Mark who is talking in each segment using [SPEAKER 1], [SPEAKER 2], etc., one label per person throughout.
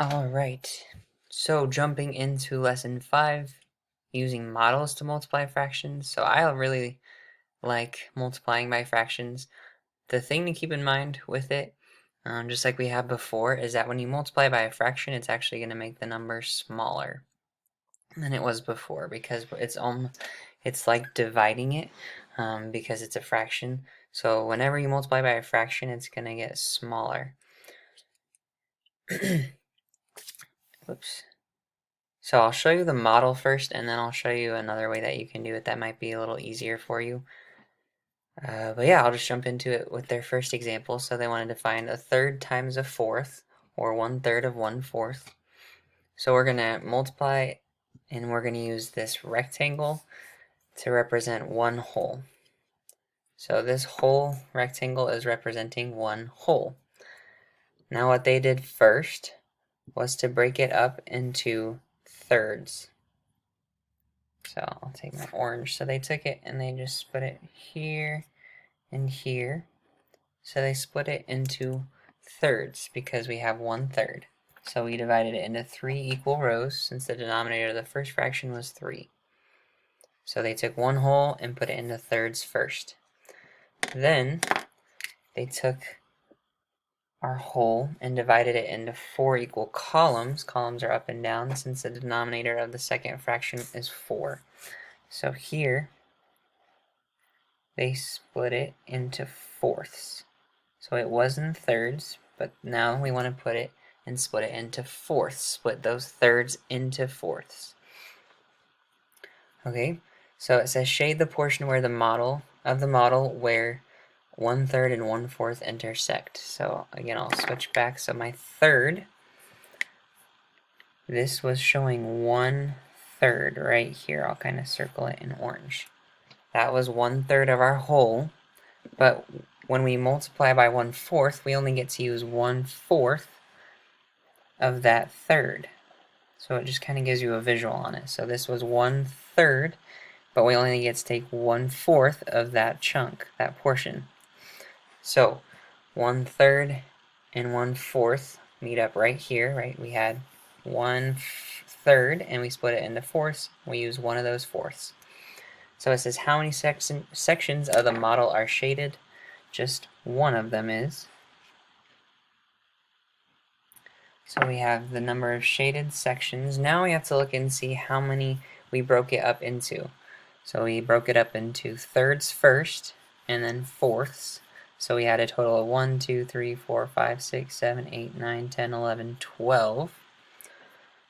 [SPEAKER 1] Alright, so jumping into lesson 5, using models to multiply fractions. So I really like multiplying by fractions. The thing to keep in mind with it, just like we had before, is that when you multiply by a fraction, it's actually going to make the number smaller than it was before because it's like dividing it because it's a fraction. So whenever you multiply by a fraction, it's going to get smaller. Whoops. So I'll show you the model first, and then I'll show you another way that you can do it that might be a little easier for you. But yeah, I'll just jump into it with their first example. So they wanted to find a third times a fourth, or 1/3 of 1/4. So we're going to multiply, and we're going to use this rectangle to represent one whole. So this whole rectangle is representing one whole. Now what they did first was to break it up into thirds. So I'll take my orange. So they took it and they just split it here and here. So they split it into thirds because we have 1/3. So we divided it into 3 equal rows since the denominator of the first fraction was 3. So they took one whole and put it into thirds first. Then they took our whole and divided it into 4 equal columns. Columns are up and down since the denominator of the second fraction is 4. So here they split it into fourths. So it was in thirds, but now we want to put it and split it into fourths. Split those thirds into fourths. Okay, so it says shade the portion where the model where 1/3 and 1/4 intersect. So again, I'll switch back. So my third, this was showing 1/3 right here. I'll kind of circle it in orange. That was 1/3 of our whole, but when we multiply by 1/4, we only get to use 1/4 of that third. So it just kind of gives you a visual on it. So this was 1/3, but we only get to take 1/4 of that chunk, that portion. So 1/3 and 1/4 meet up right here, right? We had 1/3 and we split it into fourths. We use one of those fourths. So it says how many sections of the model are shaded? Just one of them is. So we have the number of shaded sections. Now we have to look and see how many we broke it up into. So we broke it up into thirds first and then fourths. So we had a total of 1, 2, 3, 4, 5, 6, 7, 8, 9, 10, 11, 12.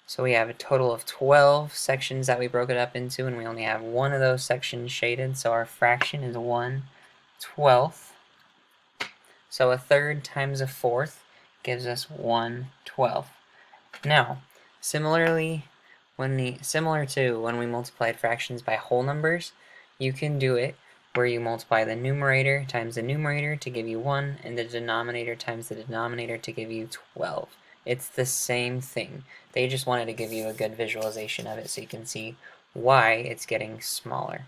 [SPEAKER 1] So we have a total of 12 sections that we broke it up into, and we only have one of those sections shaded. So our fraction is 1/12. So a third times a fourth gives us 1/12. Now, similar to when we multiplied fractions by whole numbers, you can do it where you multiply the numerator times the numerator to give you 1, and the denominator times the denominator to give you 12. It's the same thing. They just wanted to give you a good visualization of it so you can see why it's getting smaller.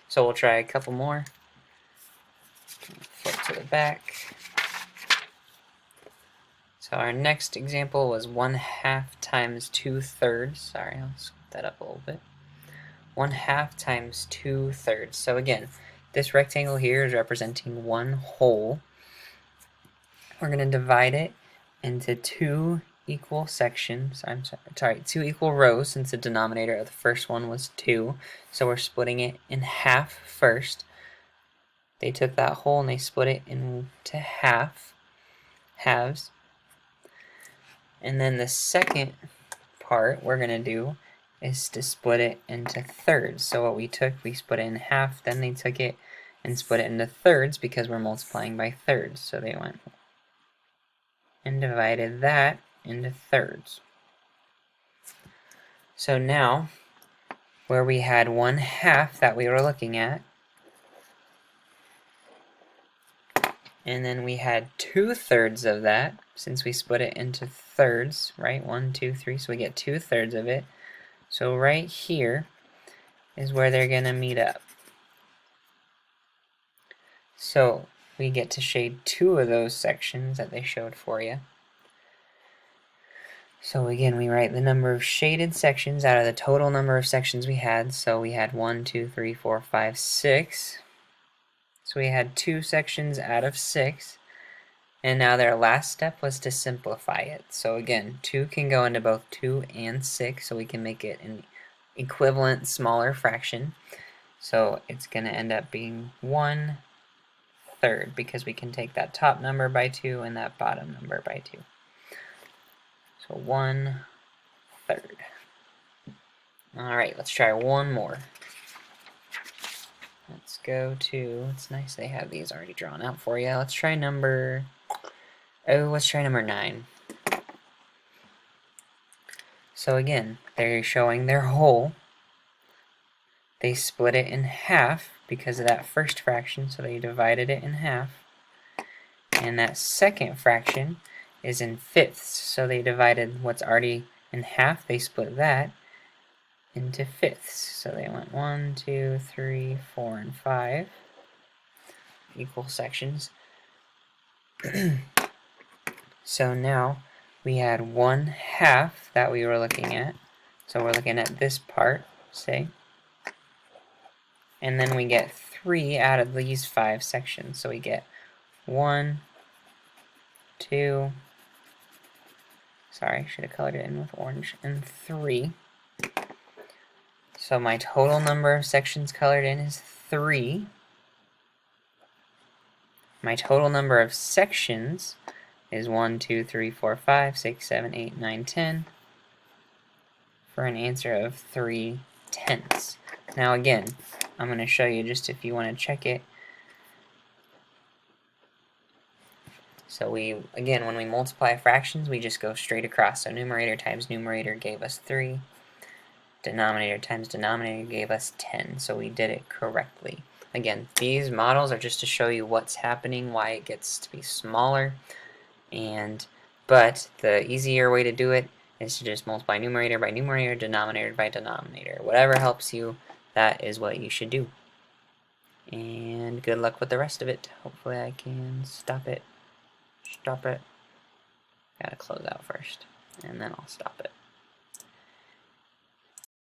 [SPEAKER 1] So we'll try a couple more. Flip to the back. So our next example was 1/2 times 2/3. Sorry, I'll scoot that up a little bit. 1/2 times 2/3. So again, this rectangle here is representing one whole. We're going to divide it into 2 equal sections. Sorry, 2 equal rows since the denominator of the first one was 2. So we're splitting it in half first. They took that whole and they split it into halves. And then the second part we're going to do is to split it into thirds. So what we took, we split it in half, then they took it and split it into thirds because we're multiplying by thirds. So they went and divided that into thirds. So now, where we had 1/2 that we were looking at, and then we had 2/3 of that, since we split it into thirds, right? 1, 2, 3, so we get 2/3 of it. So right here is where they're going to meet up. So we get to shade 2 of those sections that they showed for you. So again, we write the number of shaded sections out of the total number of sections we had. So we had 1, 2, 3, 4, 5, 6. So we had 2 sections out of 6. And now their last step was to simplify it. So again, 2 can go into both 2 and 6, so we can make it an equivalent smaller fraction. So it's going to end up being 1/3, because we can take that top number by 2 and that bottom number by 2. So 1/3. Alright, let's try one more. Let's go to, it's nice they have these already drawn out for you. Let's try number 9. So again, they're showing their whole. They split it in half because of that first fraction, so they divided it in half. And that second fraction is in fifths, so they divided what's already in half, they split that into fifths. So they went 1, 2, 3, 4, and 5 equal sections. So now we had 1/2 that we were looking at. So we're looking at this part, say. And then we get 3 out of these 5 sections. So we get 1, 2, sorry, should have colored it in with orange, and 3. So my total number of sections colored in is 3. My total number of sections is 1, 2, 3, 4, 5, 6, 7, 8, 9, 10, for an answer of 3/10. Now again, I'm going to show you just if you want to check it. So again, when we multiply fractions, we just go straight across. So numerator times numerator gave us 3. Denominator times denominator gave us 10. So we did it correctly. Again, these models are just to show you what's happening, why it gets to be smaller. But the easier way to do it is to just multiply numerator by numerator, denominator by denominator. Whatever helps you, that is what you should do. And good luck with the rest of it. Hopefully I can stop it. Stop it. Gotta close out first, and then I'll stop it.